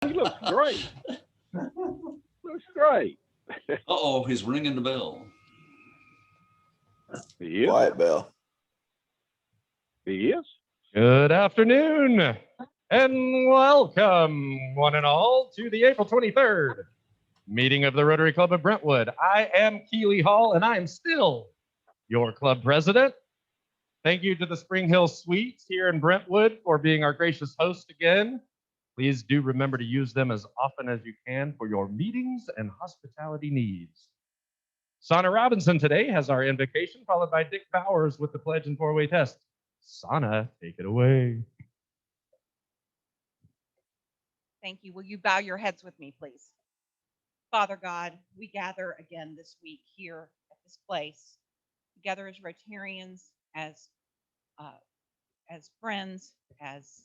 He looks great. Looks great. Uh-oh, he's ringing the bell. He is. Quiet Bell. He is. Good afternoon and welcome, one and all, to the April 23rd meeting of the Rotary Club of Brentwood. I am Keeley Hall, and I am still your club president. Thank you to the Spring Hill Suites here in Brentwood for being our gracious host again. Please do remember to use them as often as you can for your meetings and hospitality needs. Sana Robinson today has our invocation, followed by Dick Bowers with the pledge and four-way test. Sana, take it away. Thank you. Will you bow your heads with me, please? Father God, we gather again this week here at this place, together as Rotarians, as friends, as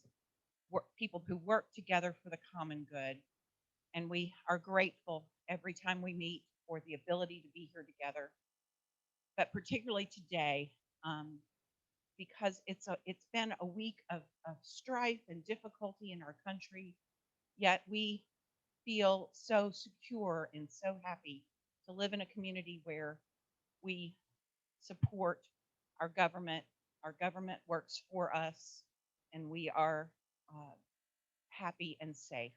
people who work together for the common good. And we are grateful every time we meet for the ability to be here together. But particularly today, because it's been a week of strife and difficulty in our country, yet we feel so secure and so happy to live in a community where we support our government. Our government works for us, and we are happy and safe.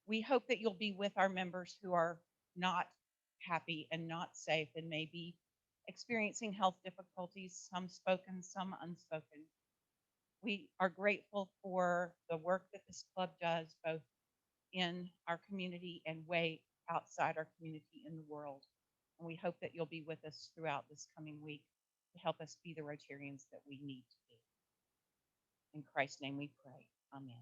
We hope that you'll be with our members who are not happy and not safe and may be experiencing health difficulties, some spoken, some unspoken. We are grateful for the work that this club does, both in our community and way outside our community in the world. And we hope that you'll be with us throughout this coming week to help us be the Rotarians that we need to be. In Christ's name we pray. Amen.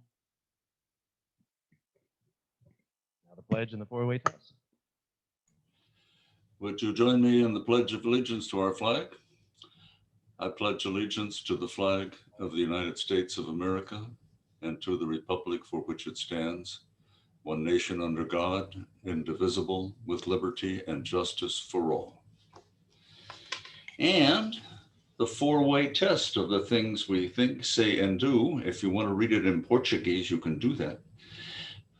Now the pledge and the four-way test. Would you join me in the Pledge of Allegiance to our flag? I pledge allegiance to the flag of the United States of America and to the republic for which it stands, one nation under God, indivisible, with liberty and justice for all. And the four-way test of the things we think, say, and do. If you want to read it in Portuguese, you can do that.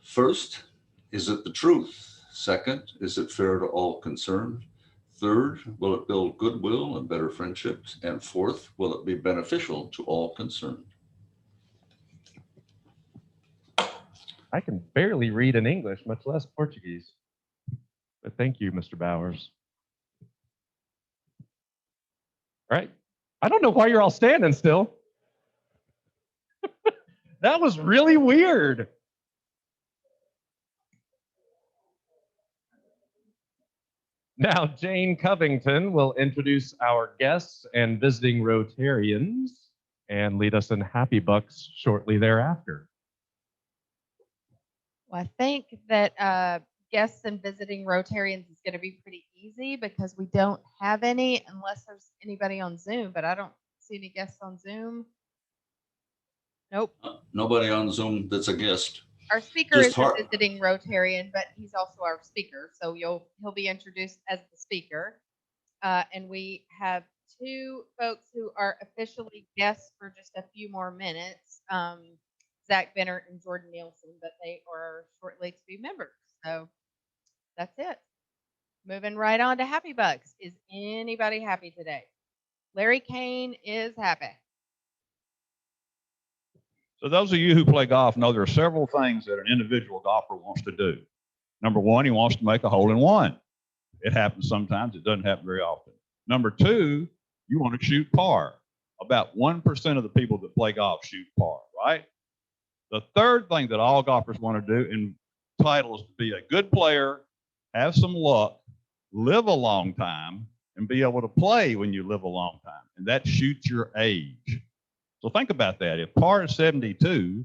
First, is it the truth? Second, is it fair to all concerned? Third, will it build goodwill and better friendships? And fourth, will it be beneficial to all concerned? I can barely read in English, much less Portuguese. But thank you, Mr. Bowers. All right. I don't know why you're all standing still. That was really weird. Now, Jane Covington will introduce our guests and visiting Rotarians and lead us in Happy Bucks shortly thereafter. Well, I think that guests and visiting Rotarians is going to be pretty easy because we don't have any unless there's anybody on Zoom, but I don't see any guests on Zoom. Nope. Nobody on Zoom that's a guest. Our speaker Just is a visiting Rotarian, but he's also our speaker, so he'll be introduced as the speaker. And we have two folks who are officially guests for just a few more minutes. Zach Bennett and Jordan Nielsen, but they are shortly to be members. So that's it. Moving right on to Happy Bucks. Is anybody happy today? Larry Kane is happy. So those of you who play golf know there are several things that an individual golfer wants to do. Number one, he wants to make a hole in one. It happens sometimes. It doesn't happen very often. Number two, you want to shoot par. About 1% of the people that play golf shoot par, right? The third thing that all golfers want to do in title is to be a good player, have some luck, live a long time, and be able to play when you live a long time. And that shoots your age. So think about that. If par is 72,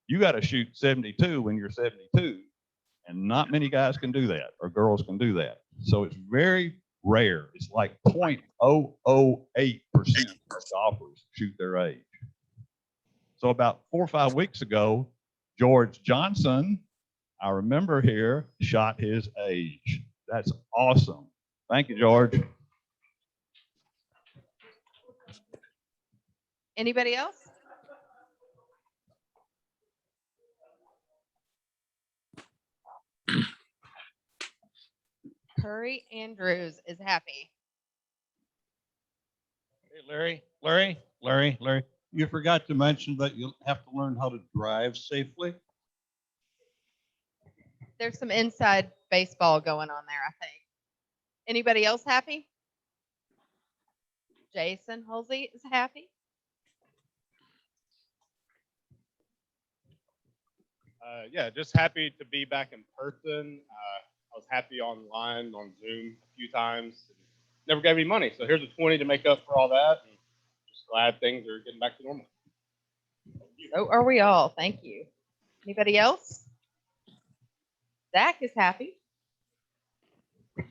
you got to shoot 72 when you're 72. And not many guys can do that or girls can do that. So it's very rare. It's like 0.008% of golfers shoot their age. So about 4 or 5 weeks ago, George Johnson, I remember here, shot his age. That's awesome. Thank you, George. Anybody else? Curry Andrews is happy. Hey, Larry, you forgot to mention that you'll have to learn how to drive safely. There's some inside baseball going on there, I think. Anybody else happy? Jason Halsey is happy. Yeah, just happy to be back in person. I was happy online on Zoom a few times. Never gave any money, so here's a 20 to make up for all that. And just glad things are getting back to normal. So are we all. Thank you. Anybody else? Zach is happy.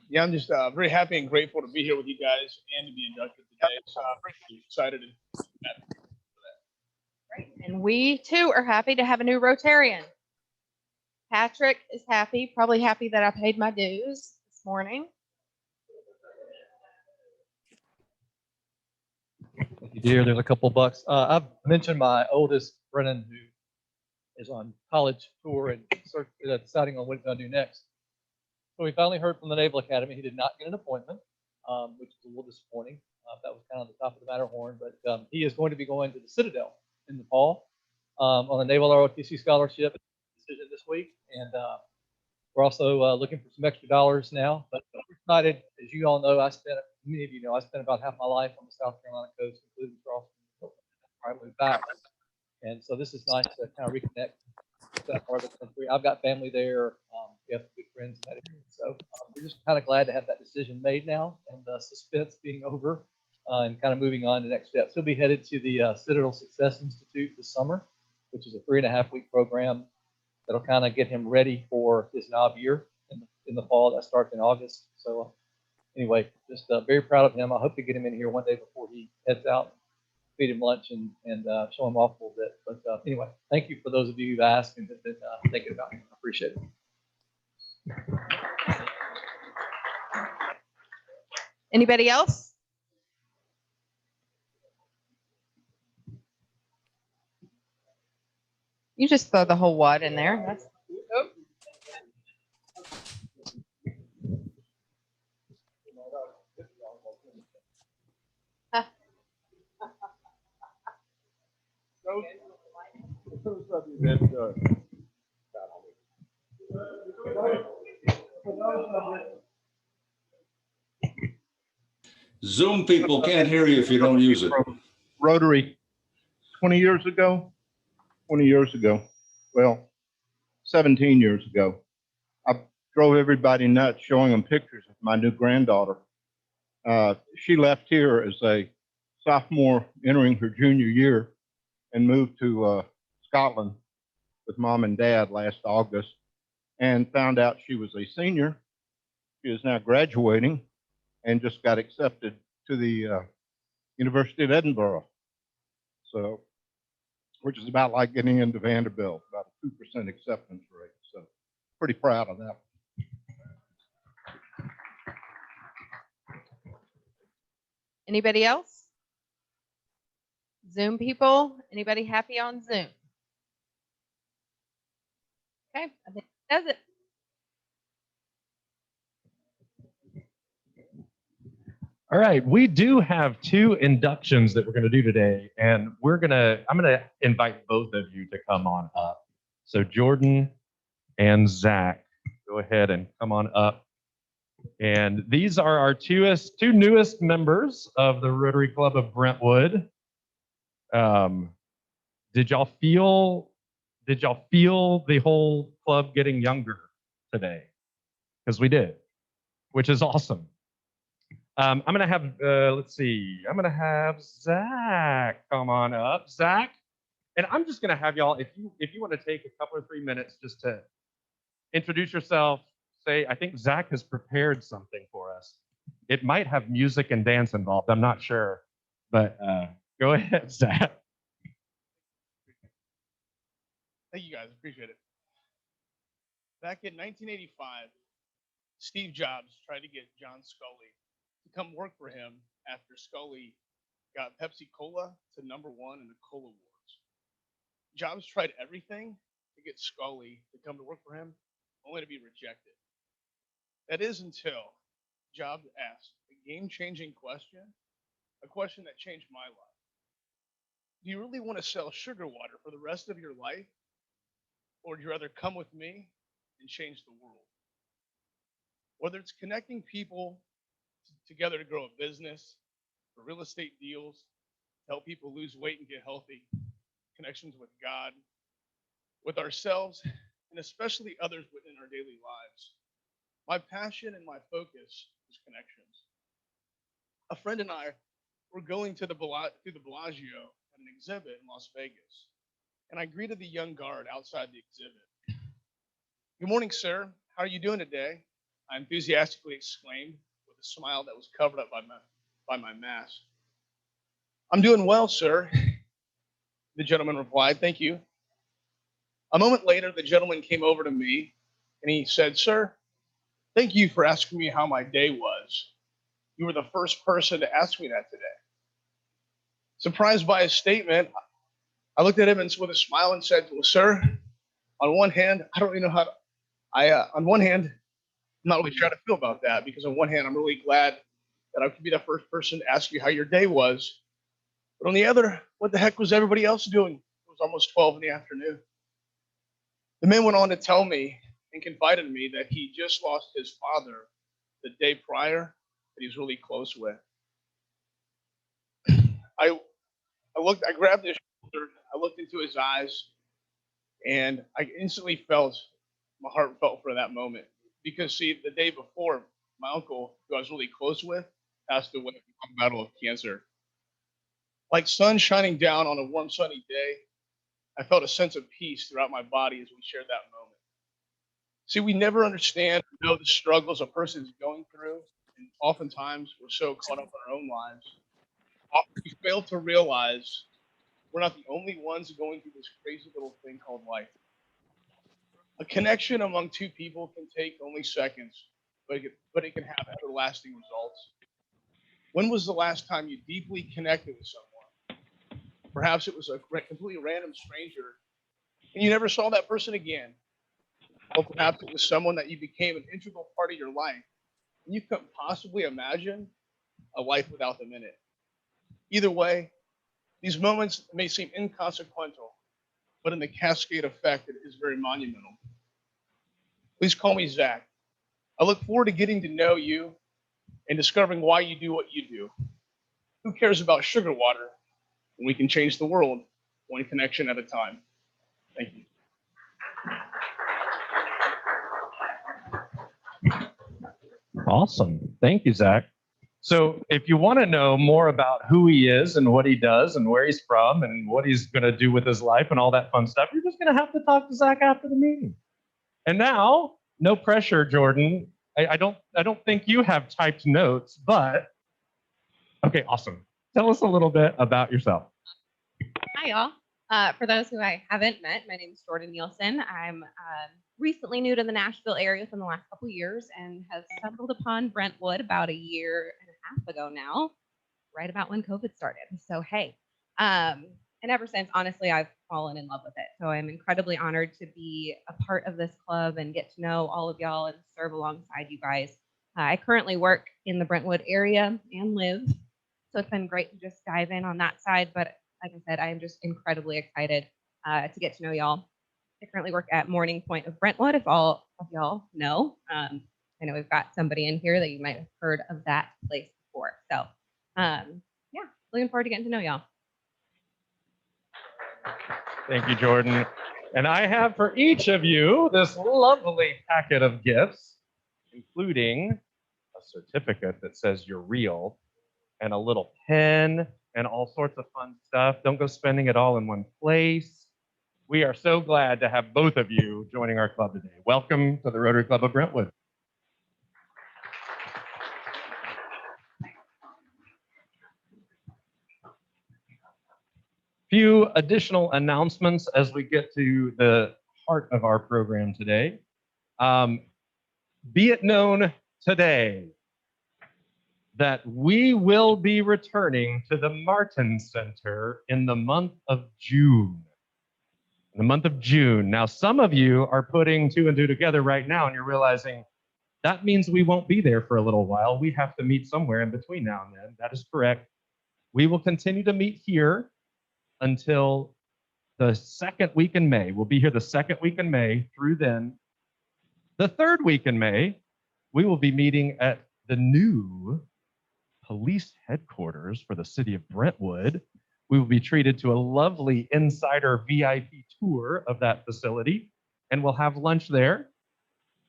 Yeah, I'm just very happy and grateful to be here with you guys and to be inducted today. So I'm pretty excited. Great. And we too are happy to have a new Rotarian. Patrick is happy, probably happy that I paid my dues this morning. Thank you, dear. There's a couple bucks. I've mentioned my oldest, Brennan, who is on college tour and deciding on what he's going to do next. So we finally heard from the Naval Academy. He did not get an appointment, which is a little disappointing. That was kind of the top of the Matterhorn, but he is going to be going to the Citadel in the fall on a Naval ROTC scholarship decision this week. And we're also looking for some extra dollars now. But we're excited. As you all know, many of you know, I spent about half my life on the South Carolina coast, including Charleston, before I moved back. And so this is nice to kind of reconnect with that part of the country. I've got family there. We have good friends in that area. So we're just kind of glad to have that decision made now and the suspense being over and kind of moving on to the next steps. He'll be headed to the Citadel Success Institute this summer, which is a 3.5-week program that'll kind of get him ready for his knob year in the fall. That starts in August. So anyway, just very proud of him. I hope to get him in here one day before he heads out, feed him lunch and show him off a little bit. But anyway, thank you for those of you who've asked and have been thinking about him. I appreciate it. Anybody else? You just throw the whole wad in there. That's Zoom people can't hear you if you don't use it. Rotary 20 years ago, well, 17 years ago, I drove everybody nuts showing them pictures of my new granddaughter. She left here as a sophomore entering her junior year and moved to Scotland with mom and dad last August and found out she was a senior. She is now graduating and just got accepted to the University of Edinburgh. So, which is about like getting into Vanderbilt, about a 2% acceptance rate. So, pretty proud of that. anybody else? Zoom people? Anybody happy on Zoom? Okay, I think that does it. All right, we do have 2 inductions that we're going to do today, and I'm going to invite both of you to come on up. So Jordan and Zach, go ahead and come on up. And these are our two newest members of the Rotary Club of Brentwood. Did y'all feel the whole club getting younger today? Because we did, which is awesome. I'm going to have, let's see, I'm going to have Zach come on up. Zach, and I'm just going to have y'all, if you want to take a couple or 3 minutes just to introduce yourself, say, I think Zach has prepared something for us. It might have music and dance involved. I'm not sure, but go ahead, Zach. Thank you guys. Appreciate it. Back in 1985, Steve Jobs tried to get John Scully to come work for him after Scully got Pepsi Cola to #1 in the Cola Wars. Jobs tried everything to get Scully to come to work for him, only to be rejected. That is until Jobs asked a game-changing question, a question that changed my life. Do you really want to sell sugar water for the rest of your life? Or would you rather come with me and change the world? Whether it's connecting people together to grow a business, for real estate deals, help people lose weight and get healthy, connections with God, with ourselves, and especially others within our daily lives. My passion and my focus is connections. A friend and I were going to through the Bellagio at an exhibit in Las Vegas, and I greeted the young guard outside the exhibit. "Good morning, sir. How are you doing today?" I enthusiastically exclaimed with a smile that was covered up by my mask. "I'm doing well, sir," the gentleman replied. "Thank you." A moment later, the gentleman came over to me and he said, "Sir, thank you for asking me how my day was. You were the first person to ask me that today." Surprised by his statement, I looked at him and with a smile and said, "Well, sir, on one hand, I don't really know how to, on one hand, I'm not really sure how to feel about that because on one hand, I'm really glad that I could be the first person to ask you how your day was. But on the other, what the heck was everybody else doing? It was almost 12 in the afternoon." The man went on to tell me and confided in me that he just lost his father the day prior that he was really close with. I grabbed his shoulder, I looked into his eyes, and I instantly felt my heart felt for that moment. Because see, the day before, my uncle, who I was really close with, passed away from a battle of cancer. Like sun shining down on a warm, sunny day, I felt a sense of peace throughout my body as we shared that moment. See, we never understand or know the struggles a person is going through, and oftentimes we're so caught up in our own lives. We fail to realize we're not the only ones going through this crazy little thing called life. A connection among two people can take only seconds, but it can have everlasting results. When was the last time you deeply connected with someone? Perhaps it was a completely random stranger and you never saw that person again. Or perhaps it was someone that you became an integral part of your life and you couldn't possibly imagine a life without them in it. Either way, these moments may seem inconsequential, but in the cascade effect, it is very monumental. Please call me Zach. I look forward to getting to know you and discovering why you do what you do. Who cares about sugar water when we can change the world one connection at a time? Thank you. Awesome. Thank you, Zach. So if you want to know more about who he is and what he does and where he's from and what he's going to do with his life and all that fun stuff, you're just going to have to talk to Zach after the meeting. And now, no pressure, Jordan. I don't think you have typed notes, but okay, awesome. Tell us a little bit about yourself. Hi, y'all. For those who I haven't met, my name is Jordan Nielsen. I'm recently new to the Nashville area within the last couple of years and have stumbled upon Brentwood about a year and a half ago now, right about when COVID started. So, hey, and ever since, honestly, I've fallen in love with it. So I'm incredibly honored to be a part of this club and get to know all of y'all and serve alongside you guys. I currently work in the Brentwood area and live, so it's been great to just dive in on that side. But like I said, I am just incredibly excited to get to know y'all. I currently work at Morning Point of Brentwood, if all of y'all know. I know we've got somebody in here that you might have heard of that place before. So yeah, looking forward to getting to know y'all. Thank you, Jordan. And I have for each of you this lovely packet of gifts, including a certificate that says you're real and a little pen and all sorts of fun stuff. Don't go spending it all in one place. We are so glad to have both of you joining our club today. Welcome to the Rotary Club of Brentwood. Few additional announcements as we get to the heart of our program today. Be it known today that we will be returning to the Martin Center in the month of June. In the month of June. Now, some of you are putting two and two together right now, and you're realizing, That means we won't be there for a little while. We have to meet somewhere in between now and then. That is correct. We will continue to meet here until the second week in May. We'll be here the second week in May through then. The third week in May, we will be meeting at the new police headquarters for the city of Brentwood. We will be treated to a lovely insider VIP tour of that facility, and we'll have lunch there.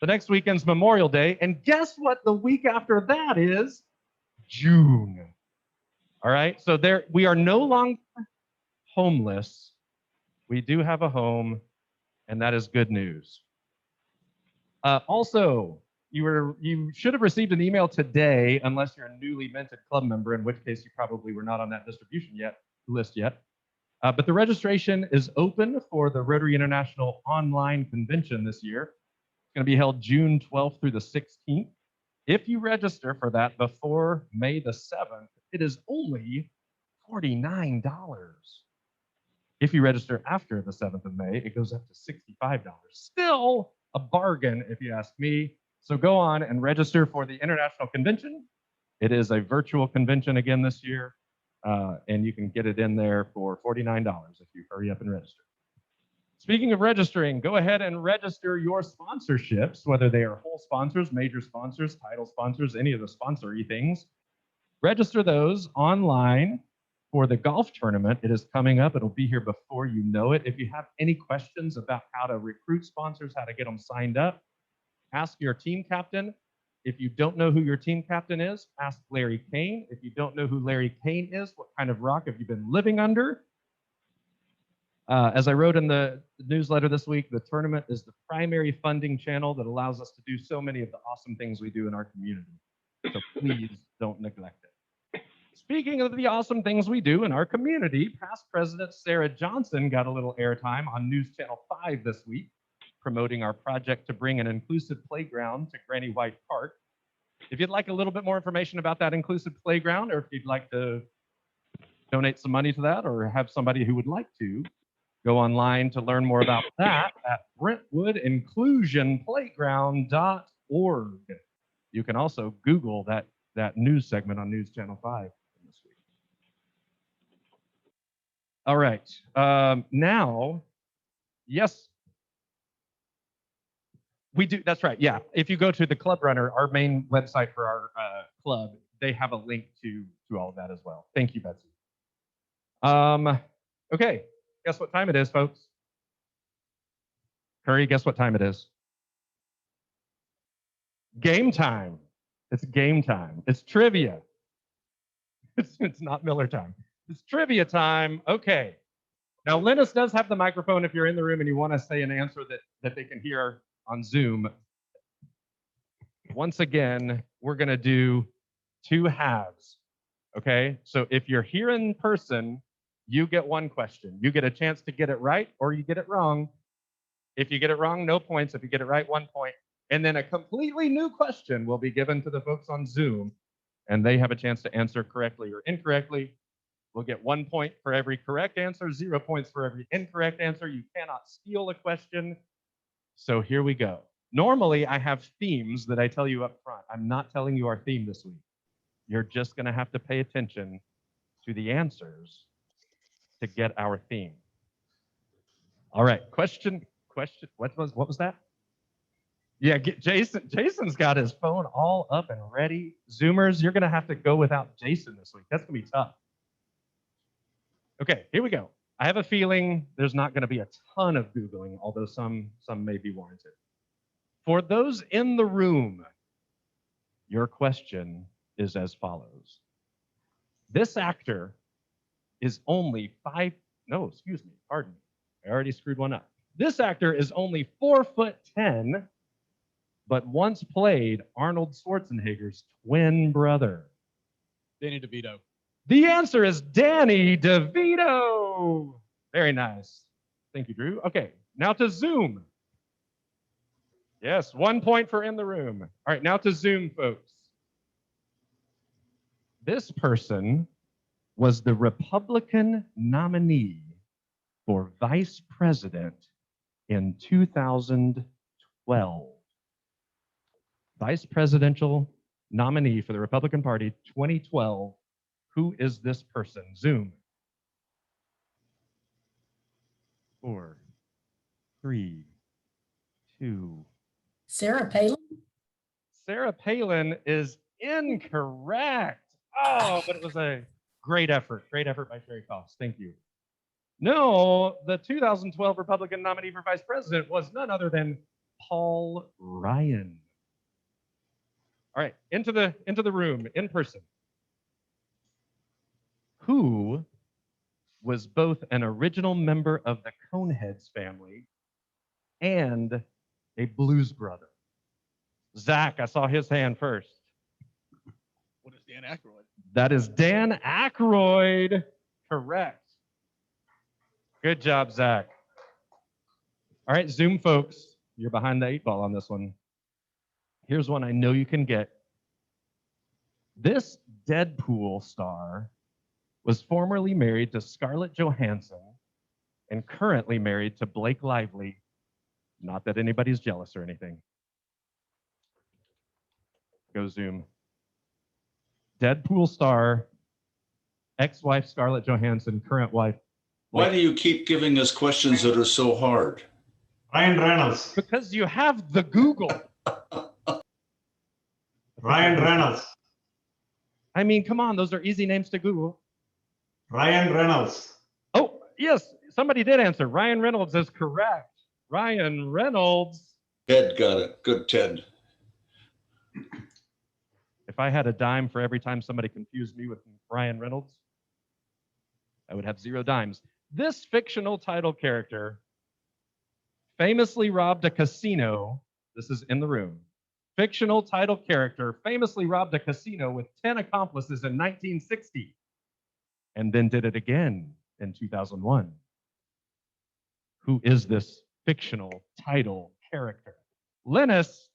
The next weekend's Memorial Day, and guess what the week after that is? June. All right, so there we are no longer homeless. We do have a home, and that is good news. Also, you should have received an email today, unless you're a newly minted club member, in which case you probably were not on that distribution list yet. But the registration is open for the Rotary International Online Convention this year. It's going to be held June 12th through the 16th. If you register for that before May the 7th, it is only $49. If you register after the 7th of May, it goes up to $65. Still a bargain, if you ask me. So go on and register for the International Convention. It is a virtual convention again this year, and you can get it in there for $49 if you hurry up and register. Speaking of registering, go ahead and register your sponsorships, whether they are whole sponsors, major sponsors, title sponsors, any of the sponsory things. Register those online for the golf tournament. It is coming up. It'll be here before you know it. If you have any questions about how to recruit sponsors, how to get them signed up, ask your team captain. If you don't know who your team captain is, ask Larry Kane. If you don't know who Larry Kane is, what kind of rock have you been living under? As I wrote in the newsletter this week, the tournament is the primary funding channel that allows us to do so many of the awesome things we do in our community. So please don't neglect it. Speaking of the awesome things we do in our community, past President Sarah Johnson got a little airtime on News Channel 5 this week, promoting our project to bring an inclusive playground to Granny White Park. If you'd like a little bit more information about that inclusive playground, or if you'd like to donate some money to that, or have somebody who would like to, go online to learn more about that at BrentwoodInclusionPlayground.org. You can also Google that news segment on News Channel 5 this week. All right. Now, yes, we do. That's right. Yeah. If you go to the Club Runner, our main website for our club, they have a link to all of that as well. Thank you, Betsy. Okay. Guess what time it is, folks? Hurry, guess what time it is? Game time. It's game time. It's trivia. It's not Miller time. It's trivia time. Okay. Now, Linus does have the microphone if you're in the room and you want to say an answer that they can hear on Zoom. Once again, we're going to do two halves. Okay? So if you're here in person, you get one question. You get a chance to get it right or you get it wrong. If you get it wrong, no points. If you get it right, 1 point. And then a completely new question will be given to the folks on Zoom, and they have a chance to answer correctly or incorrectly. We'll get 1 point for every correct answer, 0 points for every incorrect answer. You cannot steal a question. So here we go. Normally, I have themes that I tell you up front. I'm not telling you our theme this week. You're just going to have to pay attention to the answers to get our theme. All right, question. What was that? Yeah, Jason's got his phone all up and ready. Zoomers, you're going to have to go without Jason this week. That's going to be tough. Okay, here we go. I have a feeling there's not going to be a ton of Googling, although some may be warranted. For those in the room, your question is as follows. This actor is only I already screwed one up. This actor is only 4'10", but once played Arnold Schwarzenegger's twin brother. Danny DeVito. The answer is Danny DeVito. Very nice. Thank you, Drew. Okay, now to Zoom. Yes, 1 point for in the room. All right, now to Zoom, folks. This person was the Republican nominee for vice president in 2012. vice presidential nominee for the Republican Party 2012. Who is this person? Zoom. 4, 3, 2. Sarah Palin? Sarah Palin is incorrect. Oh, but it was a great effort. Great effort by Sherry Cost. Thank you. No, the 2012 Republican nominee for vice president was none other than Paul Ryan. All right, into the room, in person. Who was both an original member of the Coneheads family and a blues brother? Zach, I saw his hand first. What is Dan Aykroyd? That is Dan Aykroyd. Correct. Good job, Zach. All right, Zoom folks, you're behind the 8 ball on this one. Here's one I know you can get. This Deadpool star was formerly married to Scarlett Johansson and currently married to Blake Lively. Not that anybody's jealous or anything. Go Zoom. Deadpool star, ex-wife Scarlett Johansson, current wife. Why do you keep giving us questions that are so hard? Ryan Reynolds. Because you have the Google. Ryan Reynolds. I mean, come on, those are easy names to Google. Ryan Reynolds. Oh, yes, somebody did answer. Ryan Reynolds is correct. Ryan Reynolds. Ted got it. Good, Ted. If I had a dime for every time somebody confused me with Ryan Reynolds, I would have 0 dimes. This fictional title character famously robbed a casino. This is in the room. Fictional title character famously robbed a casino with 10 accomplices in 1960 and then did it again in 2001. Who is this fictional title character? Linus.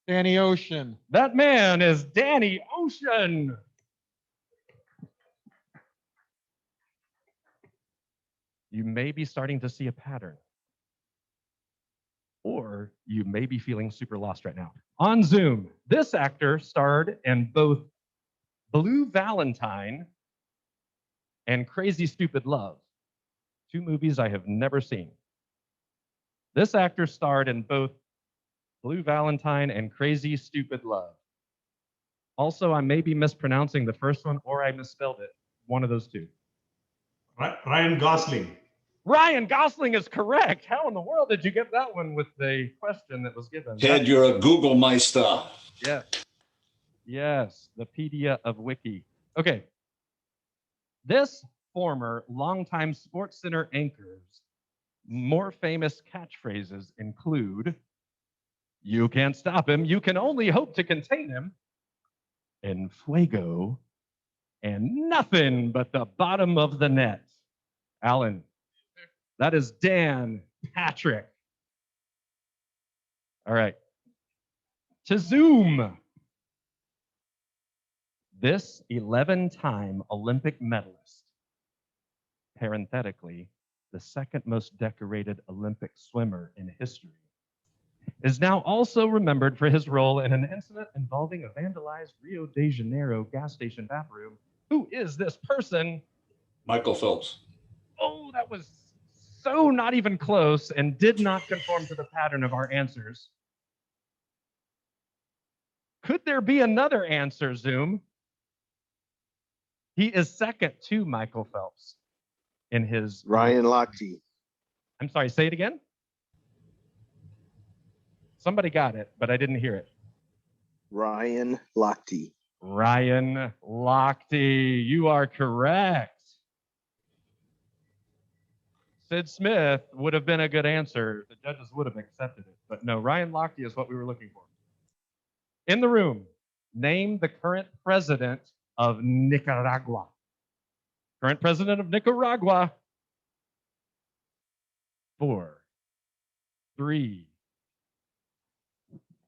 Danny Ocean. That man is Danny Ocean. You may be starting to see a pattern. Or you may be feeling super lost right now. On Zoom, this actor starred in both Blue Valentine and Crazy Stupid Love, 2 movies I have never seen. This actor starred in both Blue Valentine and Crazy Stupid Love. Also, I may be mispronouncing the first one or I misspelled it. One of those 2. Ryan Gosling. Ryan Gosling is correct. How in the world did you get that one with the question that was given? Ted, you're a Google Meister. Yes. Yes, the pedia of Wiki. Okay. This former longtime Sports Center anchor's more famous catchphrases include, "You can't stop him, you can only hope to contain him," "En fuego," and "Nothing but the bottom of the net." Alan. That is Dan Patrick. All right. To Zoom. This 11-time Olympic medalist, parenthetically, the second most decorated Olympic swimmer in history, is now also remembered for his role in an incident involving a vandalized Rio de Janeiro gas station bathroom. Who is this person? Michael Phelps. Oh, that was so not even close and did not conform to the pattern of our answers. Could there be another answer, Zoom? He is second to Michael Phelps in his... Ryan Lochte. I'm sorry, say it again? Somebody got it, but I didn't hear it. Ryan Lochte. Ryan Lochte, you are correct. Sid Smith would have been a good answer. The judges would have accepted it. But no, Ryan Lochte is what we were looking for. In the room, name the current president of Nicaragua. Current president of Nicaragua. 4, 3.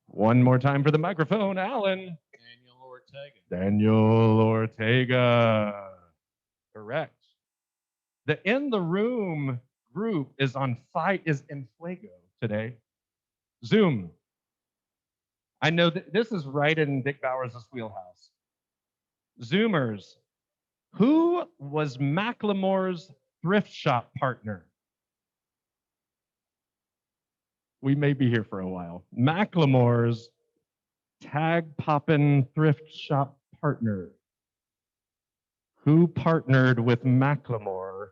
One more time for the microphone, Alan. Daniel Ortega. Daniel Ortega. Correct. The In the Room group is in fuego today. Zoom. I know that this is right in Dick Bowers' wheelhouse. Zoomers, who was Macklemore's thrift shop partner? We may be here for a while. Macklemore's tag poppin' thrift shop partner. Who partnered with Macklemore?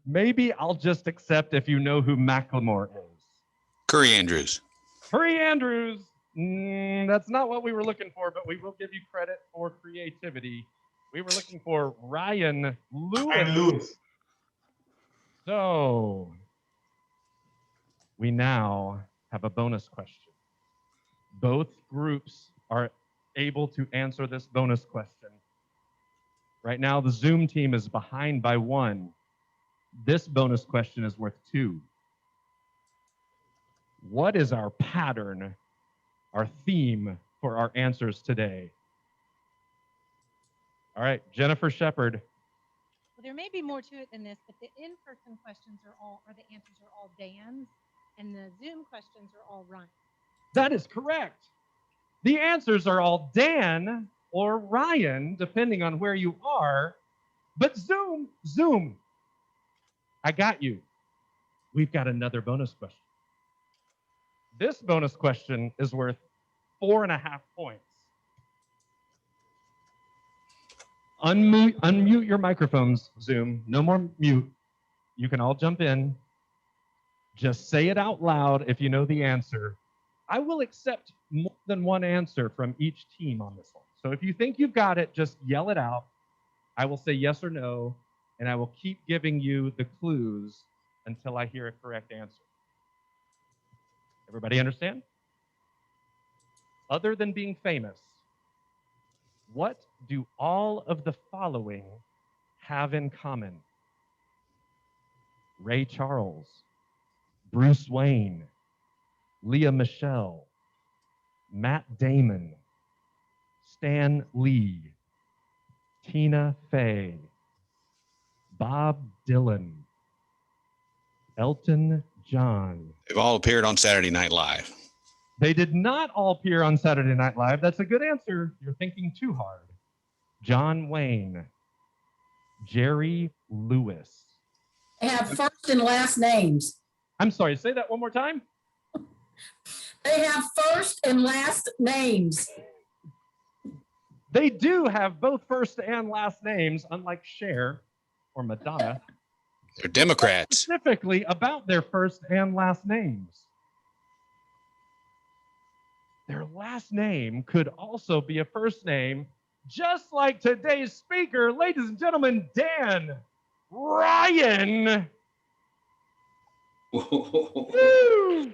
Maybe I'll just accept if you know who Macklemore is. Curry Andrews. Curry Andrews. That's not what we were looking for, but we will give you credit for creativity. We were looking for Ryan Lewis. Ryan Lewis. So we now have a bonus question. Both groups are able to answer this bonus question. Right now, the Zoom team is behind by 1. This bonus question is worth 2. What is our pattern, our theme for our answers today? All right, Jennifer Shepard. Well, there may be more to it than this, but the in-person questions the answers are all Dan's, and the Zoom questions are all Ryan's. That is correct. The answers are all Dan or Ryan, depending on where you are. But Zoom, I got you. We've got another bonus question. This bonus question is worth 4.5 points. Unmute your microphones, Zoom. No more mute. You can all jump in. Just say it out loud if you know the answer. I will accept more than one answer from each team on this one. So if you think you've got it, just yell it out. I will say yes or no, and I will keep giving you the clues until I hear a correct answer. Everybody understand? Other than being famous, what do all of the following have in common? Ray Charles, Bruce Wayne, Leah Michelle, Matt Damon, Stan Lee, Tina Fey, Bob Dylan, Elton John. They've all appeared on Saturday Night Live. They did not all appear on Saturday Night Live. That's a good answer. You're thinking too hard. John Wayne, Jerry Lewis. They have first and last names. I'm sorry, say that one more time. They have first and last names. They do have both first and last names, unlike Cher or Madonna. They're Democrats. Specifically about their first and last names. Their last name could also be a first name, just like today's speaker, ladies and gentlemen, Dan Ryan. Woo!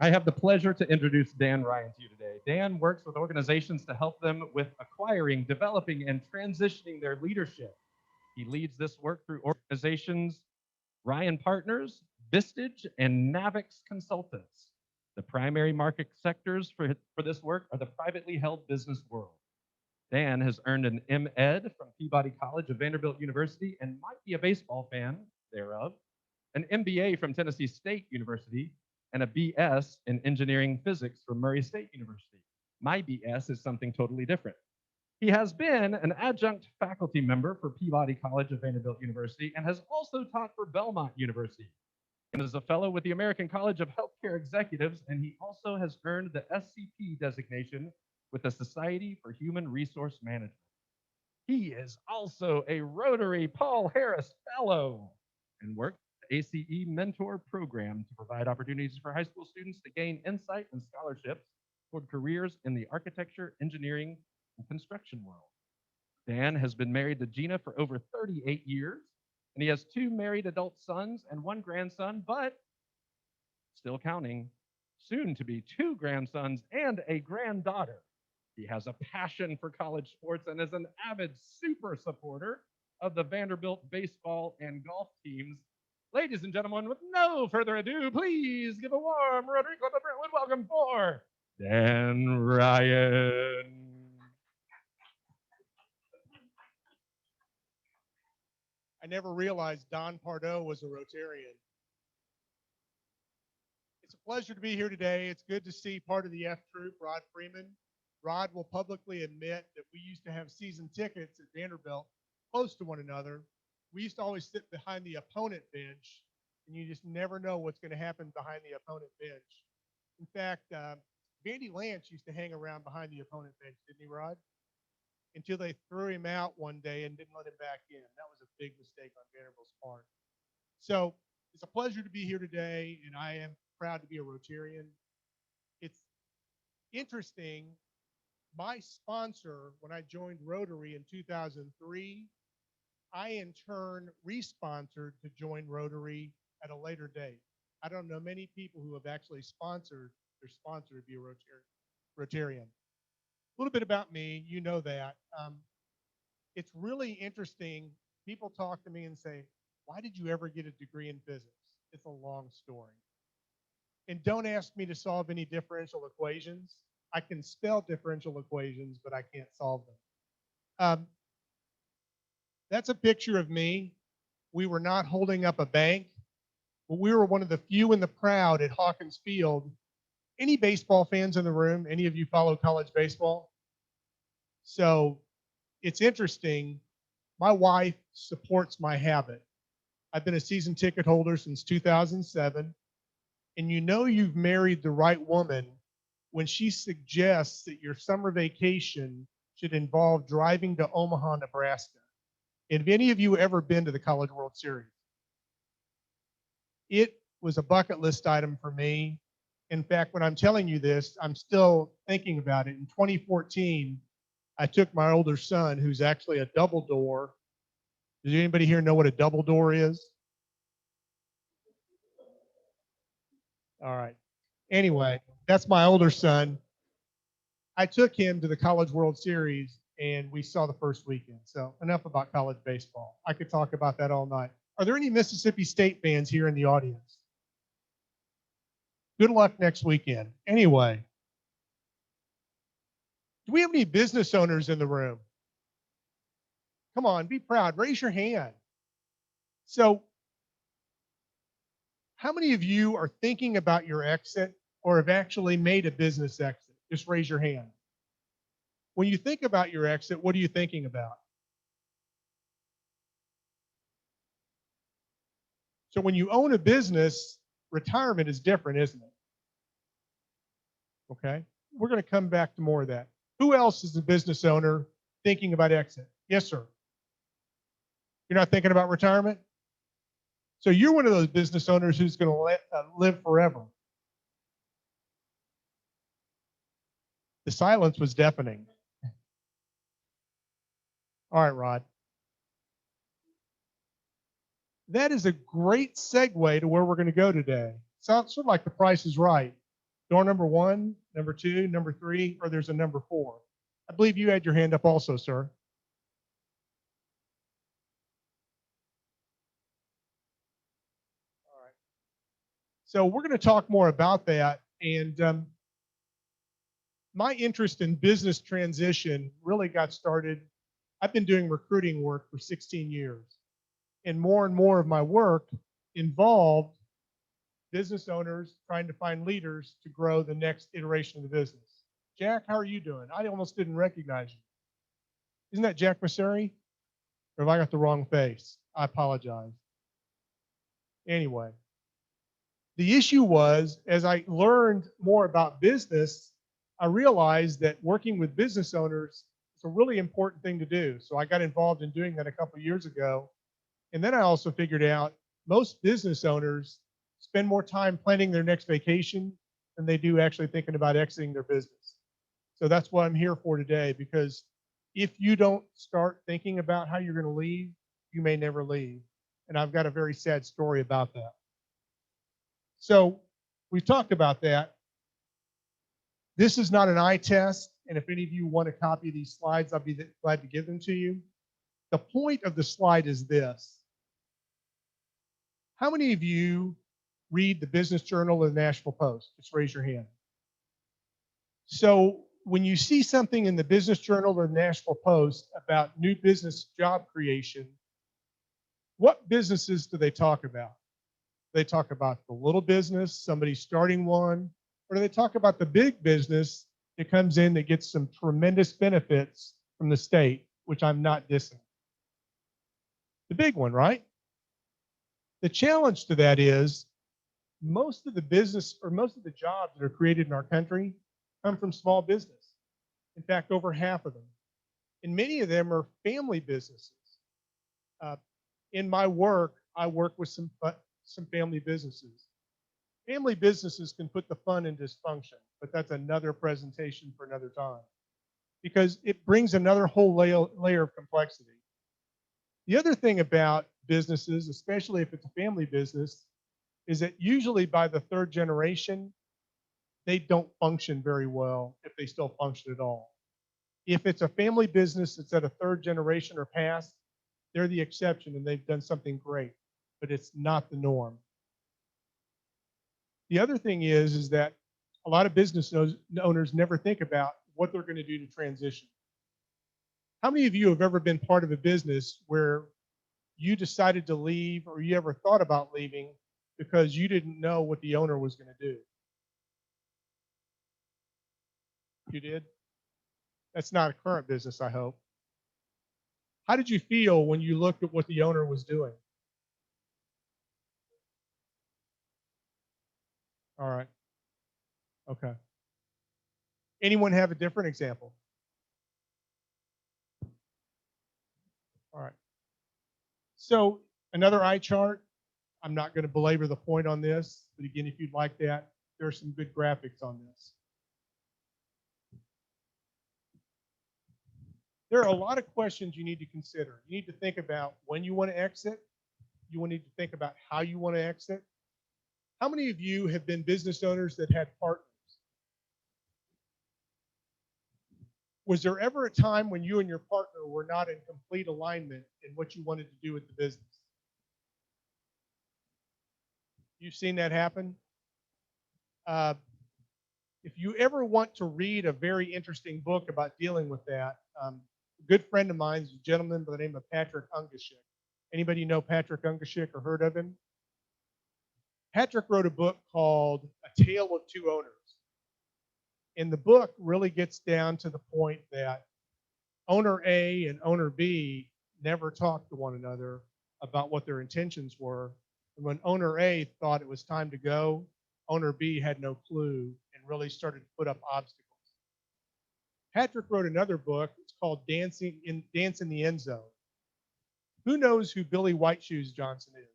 I have the pleasure to introduce Dan Ryan to you today. Dan works with organizations to help them with acquiring, developing, and transitioning their leadership. He leads this work through organizations Ryan Partners, Vistage, and Navix Consultants. The primary market sectors for this work are the privately held business world. Dan has earned an M.Ed from Peabody College of Vanderbilt University and might be a baseball fan thereof, an MBA from Tennessee State University, and a BS in engineering physics from Murray State University. My BS is something totally different. He has been an adjunct faculty member for Peabody College of Vanderbilt University and has also taught for Belmont University and is a fellow with the American College of Healthcare Executives, and he also has earned the SCP designation with the Society for Human Resource Management. He is also a Rotary Paul Harris Fellow and works the ACE Mentor Program to provide opportunities for high school students to gain insight and scholarships toward careers in the architecture, engineering, and construction world. Dan has been married to Gina for over 38 years, and he has 2 married adult sons and 1 grandson, but still counting, soon to be 2 grandsons and a granddaughter. He has a passion for college sports and is an avid super supporter of the Vanderbilt baseball and golf teams. Ladies and gentlemen, with no further ado, please give a warm Rotary Club of Brentwood welcome for Dan Ryan. I never realized Don Pardo was a Rotarian. It's a pleasure to be here today. It's good to see part of the F Troop, Rod Freeman. Rod will publicly admit that we used to have season tickets at Vanderbilt close to one another. We used to always sit behind the opponent bench, and you just never know what's going to happen behind the opponent bench. In fact, Vandy Lance used to hang around behind the opponent bench, didn't he, Rod? Until they threw him out one day and didn't let him back in. That was a big mistake on Vanderbilt's part. So it's a pleasure to be here today, and I am proud to be a Rotarian. It's interesting. My sponsor, when I joined Rotary in 2003, I in turn re-sponsored to join Rotary at a later date. I don't know many people who have actually sponsored their sponsor to be a Rotarian. A little bit about me, you know that. It's really interesting. People talk to me and say, why did you ever get a degree in physics? It's a long story. And don't ask me to solve any differential equations. I can spell differential equations, but I can't solve them. That's a picture of me. We were not holding up a bank, but we were one of the few in the crowd at Hawkins Field. Any baseball fans in the room? Any of you follow college baseball? So it's interesting. My wife supports my habit. I've been a season ticket holder since 2007. And you know you've married the right woman when she suggests that your summer vacation should involve driving to Omaha, Nebraska. Have any of you ever been to the College World Series? It was a bucket list item for me. In fact, when I'm telling you this, I'm still thinking about it. In 2014, I took my older son, who's actually a double door. Does anybody here know what a double door is? All right. Anyway, that's my older son. I took him to the College World Series, and we saw the first weekend. So enough about college baseball. I could talk about that all night. Are there any Mississippi State fans here in the audience? Good luck next weekend. Anyway, do we have any business owners in the room? Come on, be proud. Raise your hand. So how many of you are thinking about your exit or have actually made a business exit? Just raise your hand. When you think about your exit, what are you thinking about? So when you own a business, retirement is different, isn't it? Okay. We're going to come back to more of that. Who else is a business owner thinking about exit? Yes, sir. You're not thinking about retirement? So you're one of those business owners who's going to live forever. The silence was deafening. All right, Rod. That is a great segue to where we're going to go today. Sounds sort of like The Price is Right. Door number 1, number 2, number 3, or there's a number 4. I believe you had your hand up also, sir. All right. So we're going to talk more about that. And my interest in business transition really got started. I've been doing recruiting work for 16 years. And more of my work involved business owners trying to find leaders to grow the next iteration of the business. Jack, how are you doing? I almost didn't recognize you. Isn't that Jack Masseri? Or have I got the wrong face? I apologize. Anyway, the issue was, as I learned more about business, I realized that working with business owners is a really important thing to do. So I got involved in doing that a couple of years ago. And then I also figured out most business owners spend more time planning their next vacation than they do actually thinking about exiting their business. So that's what I'm here for today, because if you don't start thinking about how you're going to leave, you may never leave. And I've got a very sad story about that. So we've talked about that. This is not an eye test. And if any of you want a copy of these slides, I'll be glad to give them to you. The point of the slide is this. How many of you read the Business Journal or the Nashville Post? Just raise your hand. So when you see something in the Business Journal or the Nashville Post about new business job creation, what businesses do they talk about? They talk about the little business, somebody starting one, or do they talk about the big business that comes in that gets some tremendous benefits from the state, which I'm not dissing? The big one, right? The challenge to that is most of the business or most of the jobs that are created in our country come from small business. In fact, over half of them. And many of them are family businesses. In my work, I work with some family businesses. Family businesses can put the fun in dysfunction, but that's another presentation for another time because it brings another whole layer of complexity. The other thing about businesses, especially if it's a family business, is that usually by the third generation, they don't function very well if they still function at all. If it's a family business that's at a third generation or past, they're the exception and they've done something great, but it's not the norm. The other thing is that a lot of business owners never think about what they're going to do to transition. How many of you have ever been part of a business where you decided to leave or you ever thought about leaving because you didn't know what the owner was going to do? You did? That's not a current business, I hope. How did you feel when you looked at what the owner was doing? All right. Okay. Anyone have a different example? All right. So another eye chart. I'm not going to belabor the point on this, but again, if you'd like that, there are some good graphics on this. There are a lot of questions you need to consider. You need to think about when you want to exit. You need to think about how you want to exit. How many of you have been business owners that had partners? Was there ever a time when you and your partner were not in complete alignment in what you wanted to do with the business? You've seen that happen? If you ever want to read a very interesting book about dealing with that, a good friend of mine is a gentleman by the name of Patrick Ungashik. Anybody know Patrick Ungashik or heard of him? Patrick wrote a book called A Tale of Two Owners. And the book really gets down to the point that owner A and owner B never talked to one another about what their intentions were. And when owner A thought it was time to go, owner B had no clue and really started to put up obstacles. Patrick wrote another book. It's called Dance in the End Zone. Who knows who Billy Whiteshoes Johnson is?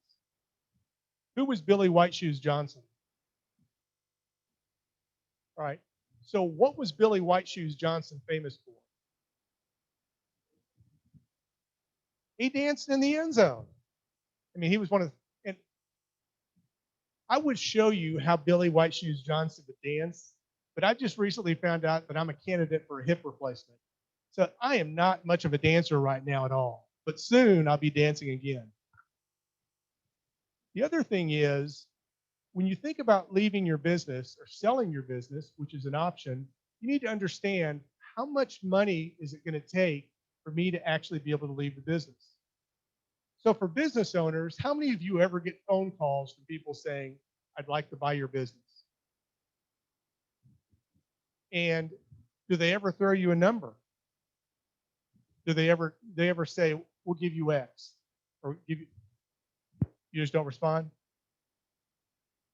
Who was Billy Whiteshoes Johnson? All right. So what was Billy Whiteshoes Johnson famous for? He danced in the end zone. I mean, he was one of the, and I would show you how Billy Whiteshoes Johnson would dance, but I just recently found out that I'm a candidate for a hip replacement. So I am not much of a dancer right now at all, but soon I'll be dancing again. The other thing is, when you think about leaving your business or selling your business, which is an option, you need to understand how much money is it going to take for me to actually be able to leave the business. So for business owners, how many of you ever get phone calls from people saying, I'd like to buy your business? And do they ever throw you a number? Do they ever say, we'll give you X? Or give you just don't respond?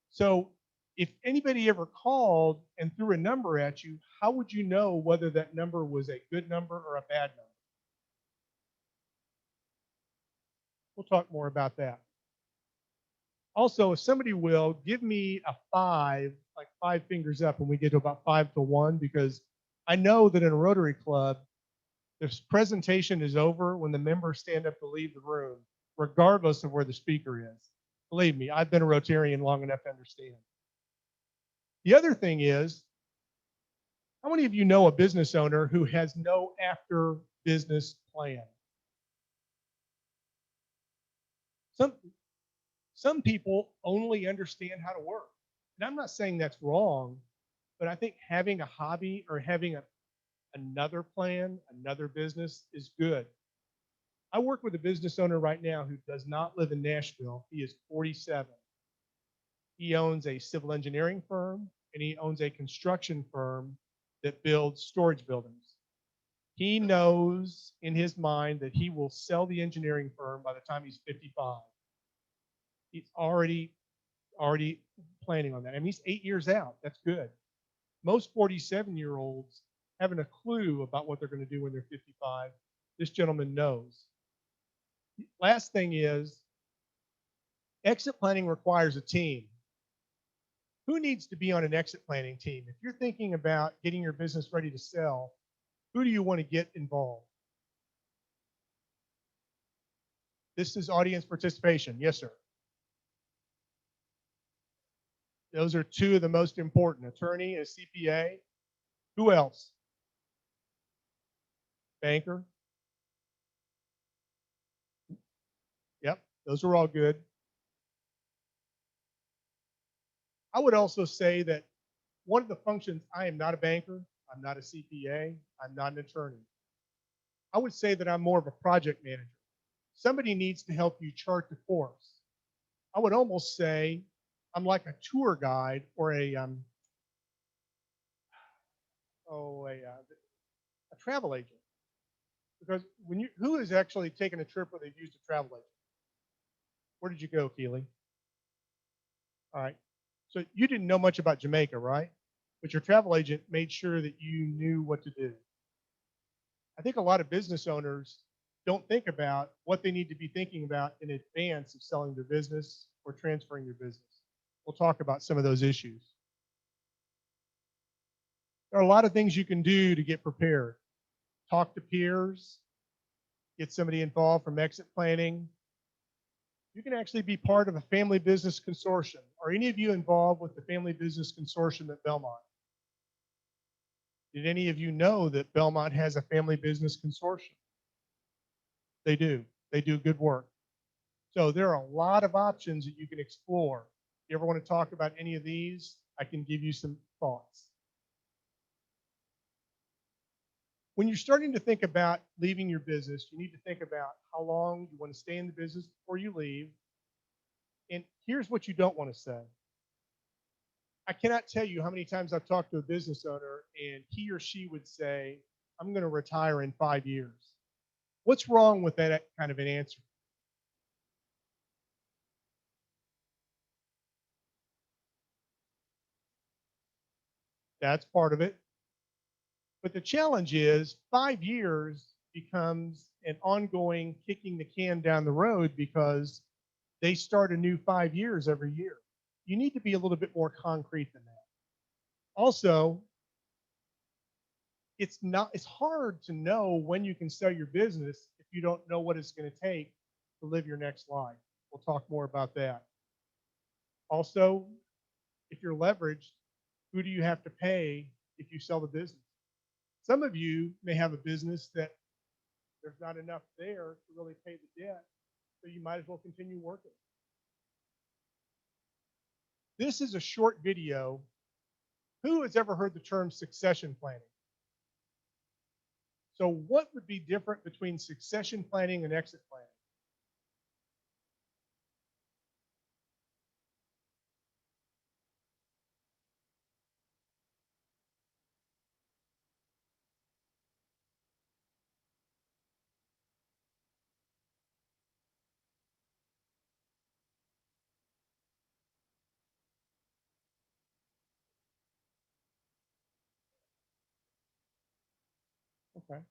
So if anybody ever called and threw a number at you, how would you know whether that number was a good number or a bad number? We'll talk more about that. Also, if somebody will give me a 5, like 5 fingers up when we get to about 5 to 1, because I know that in a Rotary Club, this presentation is over when the members stand up to leave the room, regardless of where the speaker is. Believe me, I've been a Rotarian long enough to understand. The other thing is, how many of you know a business owner who has no after business plan? Some people only understand how to work. And I'm not saying that's wrong, but I think having a hobby or having another plan, another business is good. I work with a business owner right now who does not live in Nashville. He is 47. He owns a civil engineering firm, and he owns a construction firm that builds storage buildings. He knows in his mind that he will sell the engineering firm by the time he's 55. He's already planning on that. I mean, he's 8 years out. That's good. Most 47-year-olds haven't a clue about what they're going to do when they're 55. This gentleman knows. Last thing is, exit planning requires a team. Who needs to be on an exit planning team? If you're thinking about getting your business ready to sell, who do you want to get involved? This is audience participation. Yes, sir. Those are two of the most important, attorney and CPA. Who else? Banker. Yep, those are all good. I would also say that one of the functions, I am not a banker, I'm not a CPA, I'm not an attorney. I would say that I'm more of a project manager. Somebody needs to help you chart the course. I would almost say I'm like a tour guide or a travel agent. Because who has actually taken a trip where they've used a travel agent? Where did you go, Keely? All right. So you didn't know much about Jamaica, right? But your travel agent made sure that you knew what to do. I think a lot of business owners don't think about what they need to be thinking about in advance of selling their business or transferring their business. We'll talk about some of those issues. There are a lot of things you can do to get prepared. Talk to peers, get somebody involved from exit planning. You can actually be part of a family business consortium. Are any of you involved with the family business consortium at Belmont? Did any of you know that Belmont has a family business consortium? They do. They do good work. So there are a lot of options that you can explore. If you ever want to talk about any of these, I can give you some thoughts. When you're starting to think about leaving your business, you need to think about how long you want to stay in the business before you leave. And here's what you don't want to say. I cannot tell you how many times I've talked to a business owner and he or she would say, I'm going to retire in 5 years. What's wrong with that kind of an answer? That's part of it. But the challenge is 5 years becomes an ongoing kicking the can down the road because they start a new 5 years every year. You need to be a little bit more concrete than that. Also, it's hard to know when you can sell your business if you don't know what it's going to take to live your next life. We'll talk more about that. Also, if you're leveraged, who do you have to pay if you sell the business? Some of you may have a business that there's not enough there to really pay the debt, so you might as well continue working. This is a short video. Who has ever heard the term succession planning? So what would be different between succession planning and exit planning? Okay.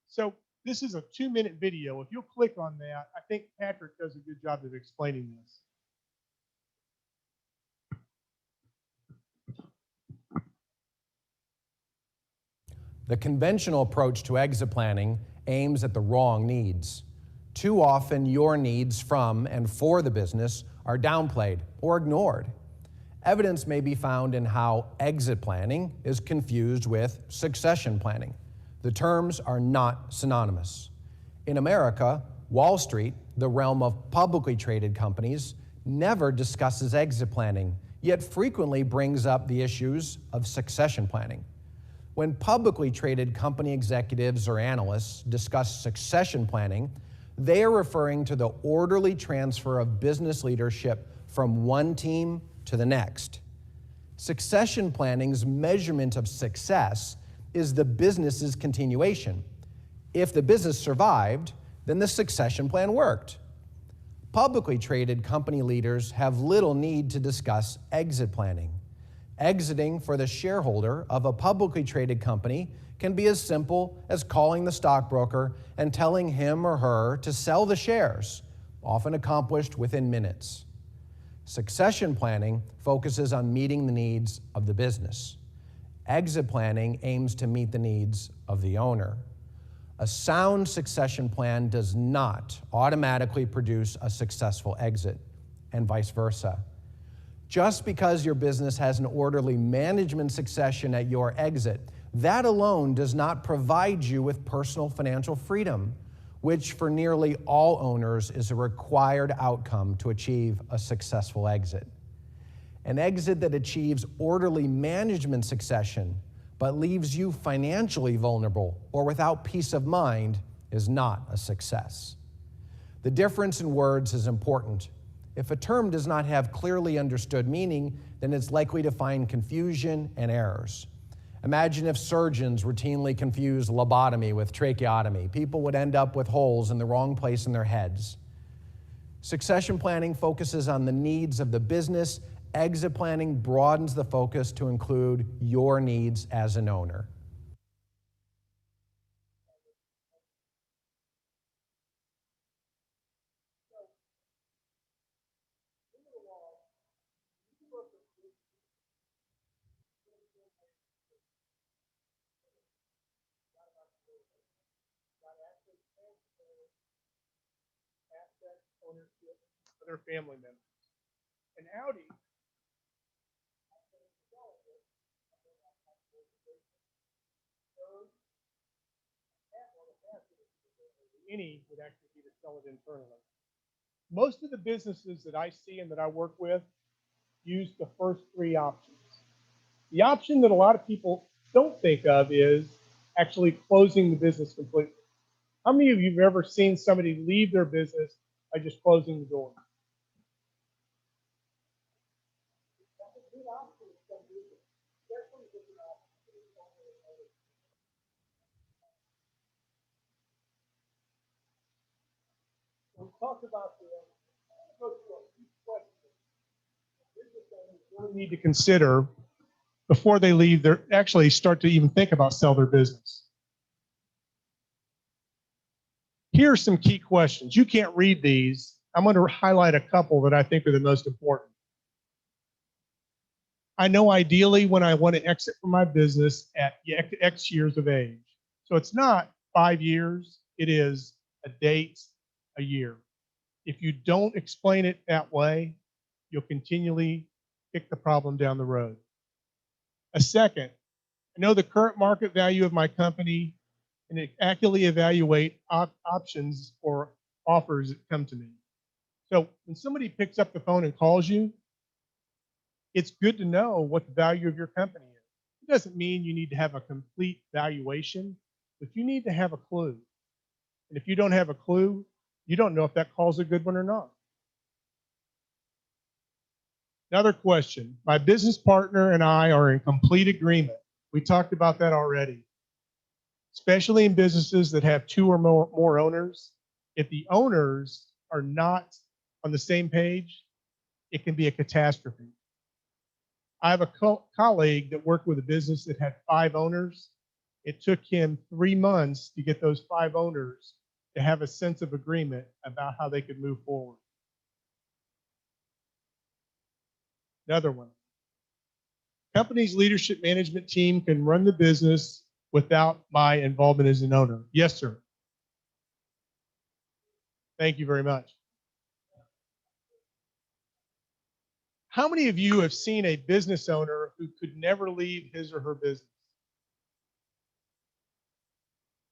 So this is a 2-minute video. If you'll click on that, I think Patrick does a good job of explaining this. The conventional approach to exit planning aims at the wrong needs. Too often, your needs from and for the business are downplayed or ignored. Evidence may be found in how exit planning is confused with succession planning. The terms are not synonymous. In America, Wall Street, the realm of publicly traded companies, never discusses exit planning, yet frequently brings up the issues of succession planning. When publicly traded company executives or analysts discuss succession planning, they are referring to the orderly transfer of business leadership from one team to the next. Succession planning's measurement of success is the business's continuation. If the business survived, then the succession plan worked. Publicly traded company leaders have little need to discuss exit planning. Exiting for the shareholder of a publicly traded company can be as simple as calling the stockbroker and telling him or her to sell the shares, often accomplished within minutes. Succession planning focuses on meeting the needs of the business. Exit planning aims to meet the needs of the owner. A sound succession plan does not automatically produce a successful exit, and vice versa. Just because your business has an orderly management succession at your exit, that alone does not provide you with personal financial freedom, which for nearly all owners is a required outcome to achieve a successful exit. An exit that achieves orderly management succession but leaves you financially vulnerable or without peace of mind is not a success. The difference in words is important. If a term does not have clearly understood meaning, then it's likely to find confusion and errors. Imagine if surgeons routinely confused lobotomy with tracheotomy. People would end up with holes in the wrong place in their heads. Succession planning focuses on the needs of the business. Exit planning broadens the focus to include your needs as an owner. Ownership, other family members. And Audi any would actually be to sell it internally. Most of the businesses that I see and that I work with use the first three options. The option that a lot of people don't think of is actually closing the business completely. How many of you have ever seen somebody leave their business by just closing the door? We talked about the really need to consider before they leave their actually start to even think about sell their business. Here are some key questions. You can't read these. I'm going to highlight a couple that I think are the most important. I know ideally when I want to exit from my business at X years of age. So it's not 5 years, it is a date, a year. If you don't explain it that way, you'll continually kick the problem down the road. A second, I know the current market value of my company and accurately evaluate options or offers that come to me. So when somebody picks up the phone and calls you, it's good to know what the value of your company is. It doesn't mean you need to have a complete valuation, but you need to have a clue. And if you don't have a clue, you don't know if that call's a good one or not. Another question. My business partner and I are in complete agreement. We talked about that already. Especially in businesses that have 2 or more owners. If the owners are not on the same page, it can be a catastrophe. I have a colleague that worked with a business that had 5 owners. It took him 3 months to get those 5 owners to have a sense of agreement about how they could move forward. Another one. Company's leadership management team can run the business without my involvement as an owner. Yes, sir. Thank you very much. How many of you have seen a business owner who could never leave his or her business?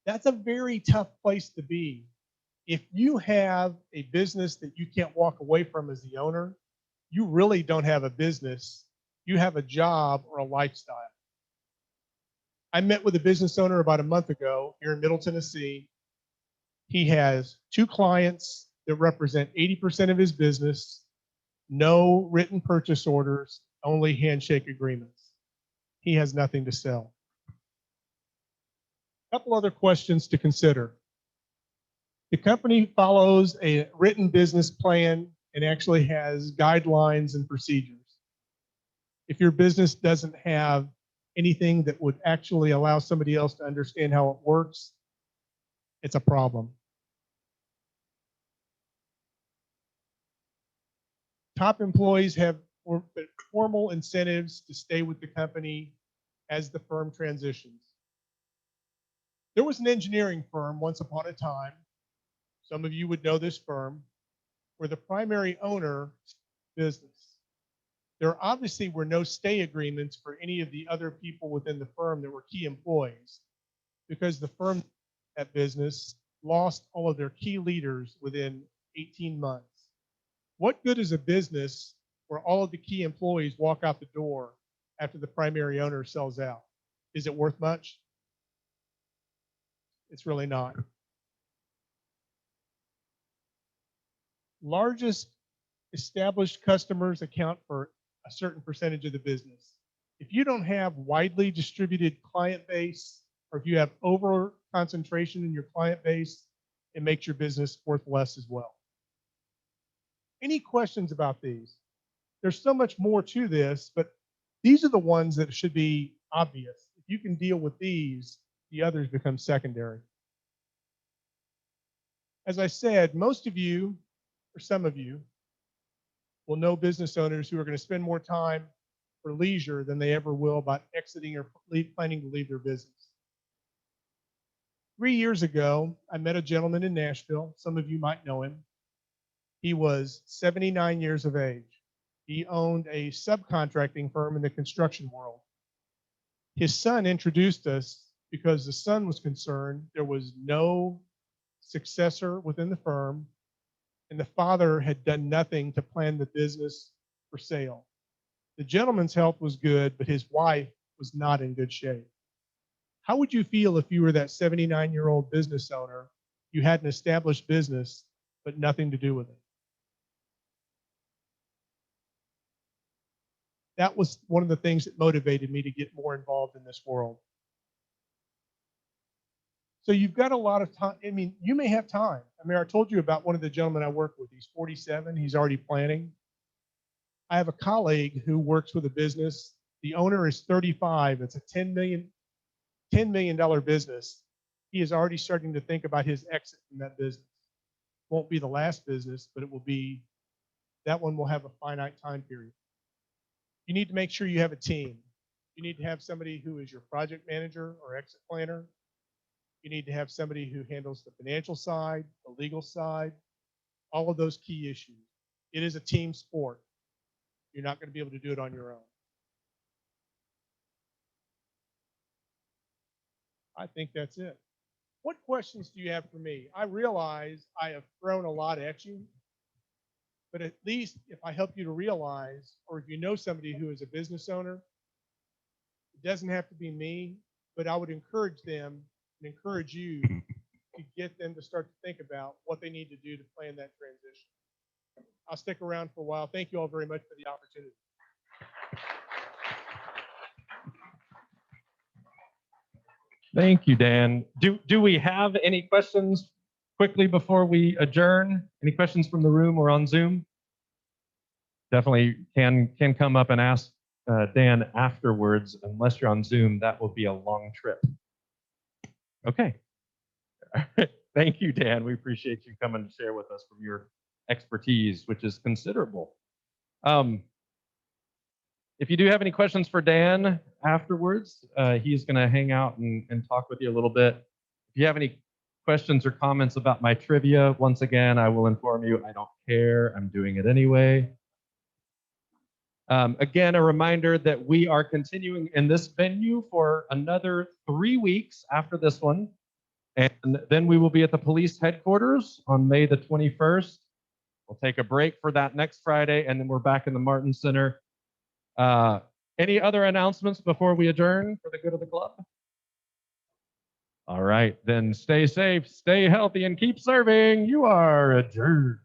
That's a very tough place to be. If you have a business that you can't walk away from as the owner, you really don't have a business. You have a job or a lifestyle. I met with a business owner about a month ago here in Middle Tennessee. He has 2 clients that represent 80% of his business. No written purchase orders, only handshake agreements. He has nothing to sell. A couple other questions to consider. The company follows a written business plan and actually has guidelines and procedures. If your business doesn't have anything that would actually allow somebody else to understand how it works, it's a problem. Top employees have formal incentives to stay with the company as the firm transitions. There was an engineering firm once upon a time, some of you would know this firm, where the primary owner business. There obviously were no stay agreements for any of the other people within the firm that were key employees, because the firm, that business, lost all of their key leaders within 18 months. What good is a business where all of the key employees walk out the door after the primary owner sells out? Is it worth much? It's really not. Largest established customers account for a certain percentage of the business. If you don't have widely distributed client base, or if you have over concentration in your client base, it makes your business worth less as well. Any questions about these? There's so much more to this, but these are the ones that should be obvious. If you can deal with these, the others become secondary. As I said, most of you, or some of you, will know business owners who are going to spend more time for leisure than they ever will about exiting or planning to leave their business. 3 years ago, I met a gentleman in Nashville. Some of you might know him. He was 79 years of age. He owned a subcontracting firm in the construction world. His son introduced us because the son was concerned there was no successor within the firm, and the father had done nothing to plan the business for sale. The gentleman's health was good, but his wife was not in good shape. How would you feel if you were that 79-year-old business owner, you had an established business, but nothing to do with it? That was one of the things that motivated me to get more involved in this world. So you've got a lot of time. I mean, you may have time. I mean, I told you about one of the gentlemen I work with. He's 47. He's already planning. I have a colleague who works with a business. The owner is 35. It's a $10 million business. He is already starting to think about his exit from that business. Won't be the last business, but it will be, that one will have a finite time period. You need to make sure you have a team. You need to have somebody who is your project manager or exit planner. You need to have somebody who handles the financial side, the legal side, all of those key issues. It is a team sport. You're not going to be able to do it on your own. I think that's it. What questions do you have for me? I realize I have thrown a lot at you, but at least if I help you to realize, or if you know somebody who is a business owner, it doesn't have to be me, but I would encourage them and encourage you to get them to start to think about what they need to do to plan that transition. I'll stick around for a while. Thank you all very much for the opportunity. Thank you, Dan. Do we have any questions quickly before we adjourn? Any questions from the room or on Zoom? Definitely can come up and ask Dan afterwards. Unless you're on Zoom, that will be a long trip. Okay. Thank you, Dan. We appreciate you coming to share with us from your expertise, which is considerable. If you do have any questions for Dan afterwards, he's going to hang out and talk with you a little bit. If you have any questions or comments about my trivia, once again, I will inform you, I don't care. I'm doing it anyway. Again, a reminder that we are continuing in this venue for another 3 weeks after this one. And then we will be at the police headquarters on May the 21st. We'll take a break for that next Friday, and then we're back in the Martin Center. Any other announcements before we adjourn for the good of the club? All right, then stay safe, stay healthy, and keep serving. You are adjourned.